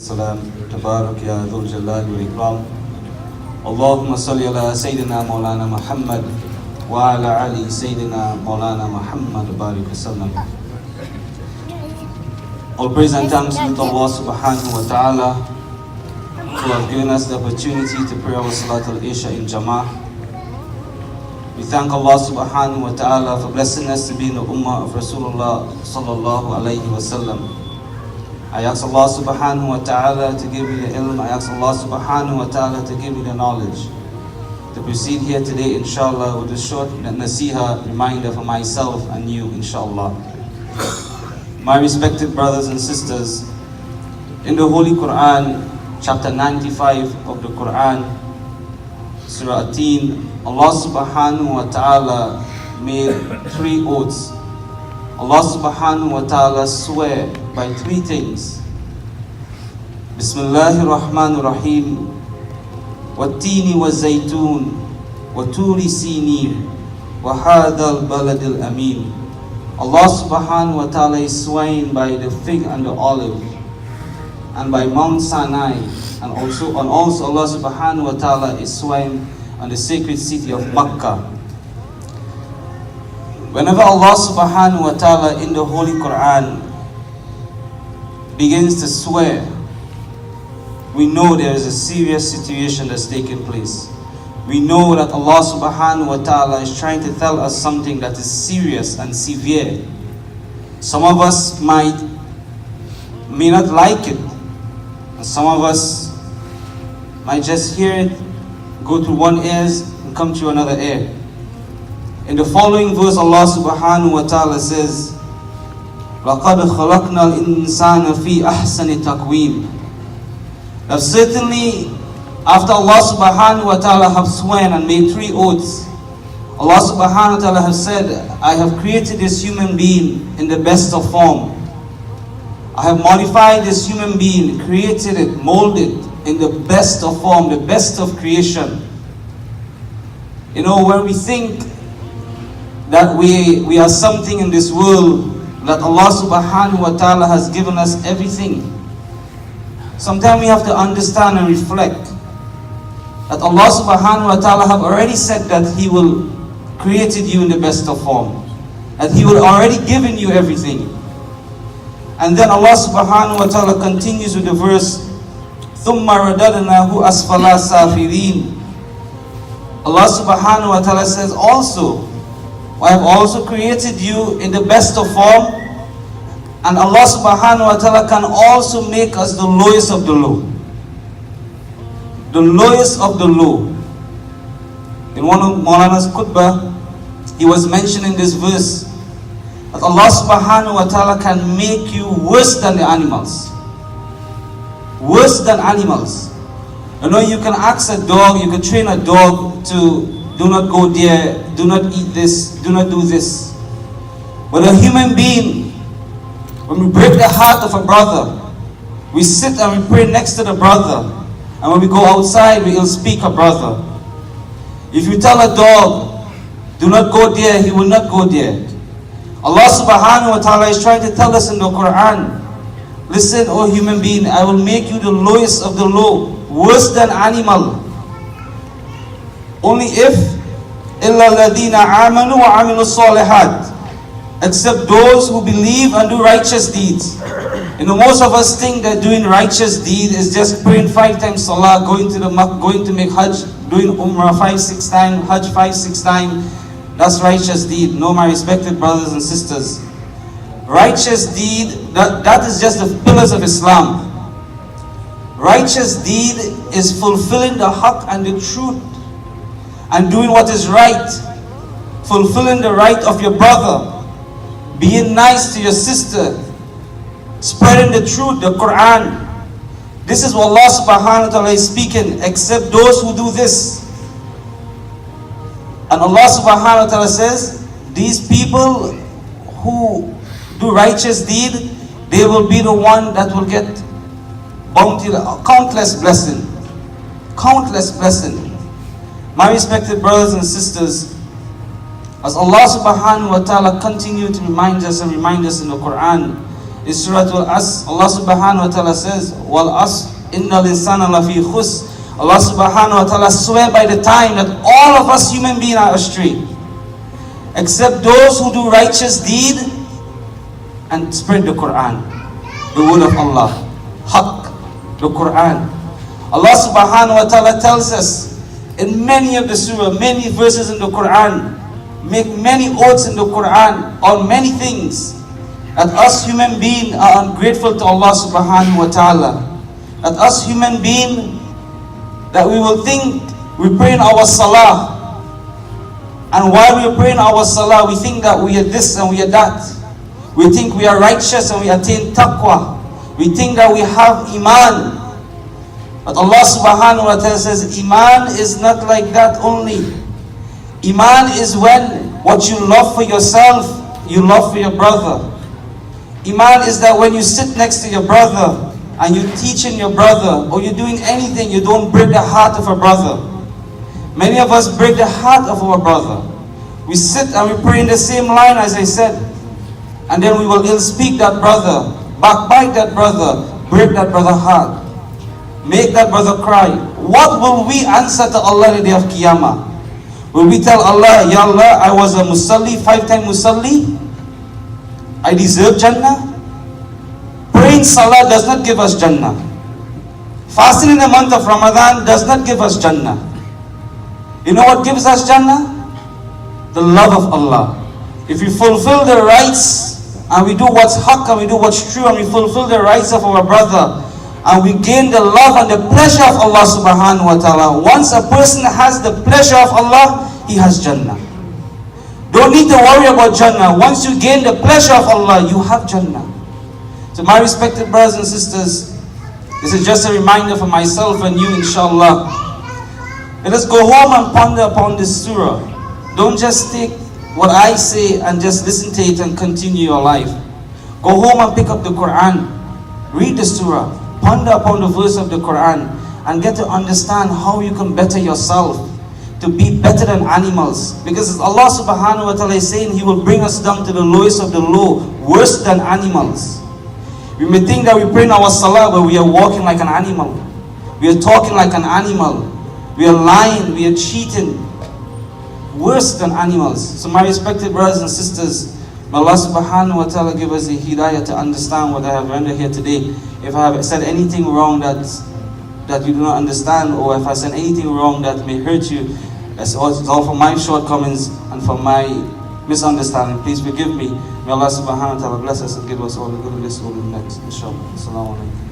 السلام تبارك يا ذو الجلال والإكرام اللهم صل على سيدنا مولانا محمد وعلى آل سيدنا مولانا محمد بارك وسلم. All praise and thanks to Allah subhanahu wa ta'ala who have given us the opportunity to pray our Salatul Isha in Jama'ah. We thank Allah subhanahu wa ta'ala for blessing us to be in the ummah of Rasulullah sallallahu alayhi wa sallam. I ask Allah subhanahu wa ta'ala to give me the ilm. I ask Allah subhanahu wa ta'ala to give me the knowledge. To proceed here today, inshallah, with a short nasiha reminder for myself and you, inshallah. My respected brothers and sisters, in the Holy Quran, chapter 95 of the Quran, Surah At-Teen, Allah subhanahu wa ta'ala made 3 oaths. Allah subhanahu wa ta'ala swear by 3 things. Bismillahir Rahmanir Rahim. Wat-tini waz-zaytun wa turi sinin wa hadal baladil amin. Allah subhanahu wa ta'ala is swearing by the fig and the olive, and by Mount Sinai, and also Allah subhanahu wa ta'ala is swearing on the sacred city of Makkah. Whenever Allah subhanahu wa ta'ala in the Holy Quran begins to swear, we know there is a serious situation that's taking place. We know that Allah subhanahu wa ta'ala is trying to tell us something that is serious and severe. Some of us may not like it, and some of us might just hear it, go through one ear and come through another ear. In the following verse, Allah subhanahu wa ta'ala says, لَقَدْ خَلَقْنَا الْإِنسَانَ فِي أَحْسَنِ تَقْوِيمٍ. That certainly, after Allah subhanahu wa ta'ala have sworn and made 3 oaths, Allah subhanahu wa ta'ala has said, I have created this human being in the best of form. I have modified this human being, created it, molded in the best of form, the best of creation. You know, when we think that we are something in this world, that Allah subhanahu wa ta'ala has given us everything, sometimes we have to understand and reflect that Allah subhanahu wa ta'ala have already said that He will created you in the best of form, that He will already given you everything. And then Allah subhanahu wa ta'ala continues with the verse, ثُمَّ رَدَدْنَاهُ أَسْفَلَ سَافِلِينَ. Allah subhanahu wa ta'ala says also, I have also created you in the best of form, and Allah subhanahu wa ta'ala can also make us the lowest of the low. The lowest of the low. In one of Maulana's khutbah, he was mentioning this verse, that Allah subhanahu wa ta'ala can make you worse than the animals. Worse than animals. You know, you can ask a dog, you can train a dog to do not go there, do not eat this, do not do this. But a human being, when we break the heart of a brother, we sit and we pray next to the brother. And when we go outside, we will speak a brother. If you tell a dog, do not go there, he will not go there. Allah subhanahu wa ta'ala is trying to tell us in the Quran, listen, O human being, I will make you the lowest of the low, worse than animal. Only if إِلَّا الَّذِينَ آمَنُوا وَعَمِلُوا الصَّالِحَاتِ, except those who believe and do righteous deeds. You know, most of us think that doing righteous deed is just praying 5 times salah, going to the Makkah, going to make hajj, doing umrah 5-6 times, hajj 5-6 times. That's righteous deed. No, my respected brothers and sisters. Righteous deed, that is just the pillars of Islam. Righteous deed is fulfilling the haqq and the truth, and doing what is right, fulfilling the right of your brother, being nice to your sister, spreading the truth, the Quran. This is what Allah subhanahu wa ta'ala is speaking, except those who do this. And Allah subhanahu wa ta'ala says, these people who do righteous deed, they will be the one that will get bounty, countless blessing. Countless blessing. My respected brothers and sisters, as Allah subhanahu wa ta'ala continue to remind us in the Quran, is Surah Al-Asr. Allah subhanahu wa ta'ala says, Wal Asr, Innal insana lafi khus. Allah subhanahu wa ta'ala swear by the time that all of us human beings are astray, except those who do righteous deed and spread the Quran, the word of Allah, Haqq, the Quran. Allah subhanahu wa ta'ala tells us in many of the surah, many verses in the Quran, make many oaths in the Quran on many things, that us human beings are ungrateful to Allah subhanahu wa ta'ala, that us human beings, that we will think we pray in our salah, and while we are praying our salah, we think that we are this and we are that. We think we are righteous and we attain taqwa. We think that we have iman. But Allah subhanahu wa ta'ala says, iman is not like that only. Iman is when what you love for yourself, you love for your brother. Iman is that when you sit next to your brother and you're teaching your brother, or you're doing anything, you don't break the heart of a brother. Many of us break the heart of our brother. We sit and we pray in the same line as I said, and then we will ill speak that brother, backbite that brother, break that brother's heart, make that brother cry. What will we answer to Allah on the day of Qiyamah? Will we tell Allah, Ya Allah, I was a musalli, 5-time musalli, I deserve Jannah? Praying salah does not give us Jannah. Fasting in the month of Ramadan does not give us Jannah. You know what gives us Jannah? The love of Allah. If we fulfill the rights and we do what's haqq and we do what's true and we fulfill the rights of our brother and we gain the love and the pleasure of Allah subhanahu wa ta'ala, once a person has the pleasure of Allah, he has Jannah. Don't need to worry about Jannah. Once you gain the pleasure of Allah, you have Jannah. So my respected brothers and sisters, this is just a reminder for myself and you, inshallah. Let us go home and ponder upon this surah. Don't just take what I say and just listen to it and continue your life. Go home and pick up the Quran. Read the surah. Ponder upon the verse of the Quran and get to understand how you can better yourself to be better than animals. Because Allah subhanahu wa ta'ala is saying He will bring us down to the lowest of the low, worse than animals. We may think that we pray in our salah, but we are walking like an animal. We are talking like an animal. We are lying, we are cheating. Worse than animals. So my respected brothers and sisters, may Allah subhanahu wa ta'ala give us the hidayah to understand what I have rendered here today. If I have said anything wrong that you do not understand, or if I said anything wrong that may hurt you, it's all for my shortcomings and for my misunderstanding. Please forgive me. May Allah subhanahu wa ta'ala bless us and give us all the good of this world and next. Inshallah. Assalamu alaikum.